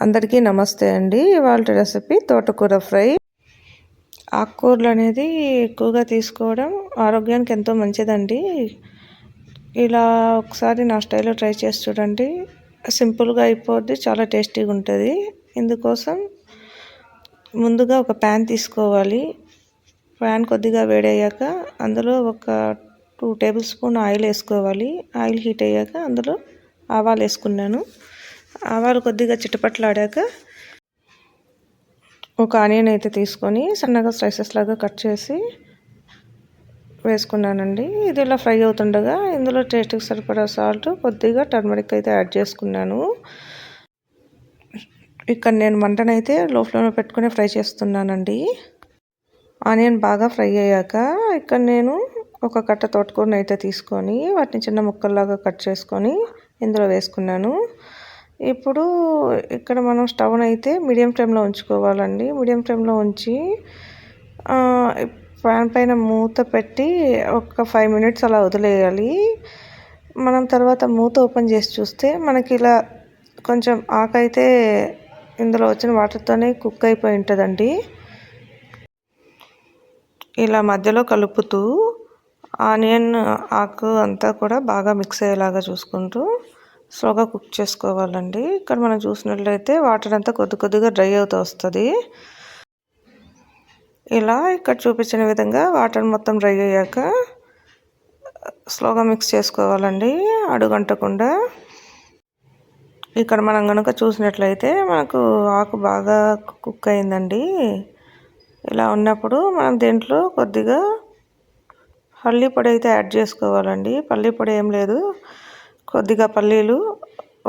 అందరికీ నమస్తే అండి. ఇవాళ రెసిపీ తోటకూర ఫ్రై. ఆకుకూరలు అనేది ఎక్కువగా తీసుకోవడం ఆరోగ్యానికి ఎంతో మంచిదండి. ఇలా ఒకసారి నా స్టైల్లో ట్రై చేసి చూడండి. సింపుల్గా అయిపోద్ది, చాలా టేస్టీగా ఉంటుంది. ఇందుకోసం ముందుగా ఒక ప్యాన్ తీసుకోవాలి. ప్యాన్ కొద్దిగా వేడయ్యాక అందులో ఒక 2 టేబుల్ స్పూన్ ఆయిల్ వేసుకోవాలి. ఆయిల్ హీట్ అయ్యాక అందులో ఆవాలు వేసుకున్నాను. ఆవాలు కొద్దిగా చిటపట్లాడాక ఒక ఆనియన్ అయితే తీసుకొని సన్నగా స్లైసెస్ లాగా కట్ చేసి వేసుకున్నానండి. ఇది ఇలా ఫ్రై అవుతుండగా ఇందులో టేస్ట్కి సరిపడా సాల్ట్, కొద్దిగా టర్మరిక్ అయితే యాడ్ చేసుకున్నాను. ఇక్కడ నేను మంటనైతే లో ఫ్లేమ్లో పెట్టుకుని ఫ్రై చేస్తున్నానండి. ఆనియన్ బాగా ఫ్రై అయ్యాక ఇక్కడ నేను ఒక కట్ట తోటకూరను అయితే తీసుకొని వాటిని చిన్న ముక్కల్లాగా కట్ చేసుకొని ఇందులో వేసుకున్నాను. ఇప్పుడు ఇక్కడ మనం స్టవ్ని అయితే మీడియం ఫ్లేమ్లో ఉంచుకోవాలండి. మీడియం ఫ్లేమ్లో ఉంచి ప్యాన్ పైన మూత పెట్టి ఒక 5 మినిట్స్ అలా వదిలేయాలి. మనం తర్వాత మూత ఓపెన్ చేసి చూస్తే మనకి ఇలా కొంచెం ఆకైతే ఇందులో వచ్చిన వాటర్తోనే కుక్ అయిపోయి ఉంటుందండి. ఇలా మధ్యలో కలుపుతూ ఆనియన్ ఆకు అంతా కూడా బాగా మిక్స్ అయ్యేలాగా చూసుకుంటూ స్లోగా కుక్ చేసుకోవాలండి. ఇక్కడ మనం చూసినట్లయితే వాటర్ అంతా కొద్దిగా డ్రై అవుతూ వస్తుంది. ఇలా ఇక్కడ చూపించిన విధంగా వాటర్ మొత్తం డ్రై అయ్యాక స్లోగా మిక్స్ చేసుకోవాలండి, అడుగంటకుండా. ఇక్కడ మనం కనుక చూసినట్లయితే మనకు ఆకు బాగా కుక్ అయిందండి. ఇలా ఉన్నప్పుడు మనం దీంట్లో కొద్దిగా పల్లీ పొడి అయితే యాడ్ చేసుకోవాలండి. పల్లీ పొడి ఏం లేదు, కొద్దిగా పల్లీలు,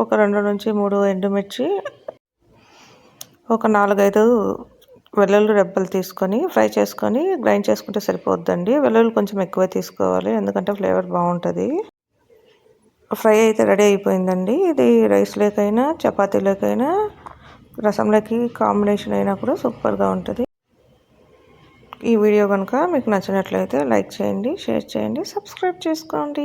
ఒక 2 నుంచి 3 ఎండుమిర్చి, ఒక 4-5 వెల్లుల్లి రెబ్బలు తీసుకొని ఫ్రై చేసుకొని గ్రైండ్ చేసుకుంటే సరిపోద్దండి. వెల్లుల్లి కొంచెం ఎక్కువ తీసుకోవాలి, ఎందుకంటే ఫ్లేవర్ బాగుంటుంది. ఫ్రై అయితే రెడీ అయిపోయిందండి. ఇది రైస్లోకైనా చపాతీలోకైనా రసంలోకి కాంబినేషన్ అయినా కూడా సూపర్గా ఉంటుంది. ఈ వీడియో కనుక మీకు నచ్చినట్లయితే లైక్ చేయండి, షేర్ చేయండి, సబ్స్క్రైబ్ చేసుకోండి.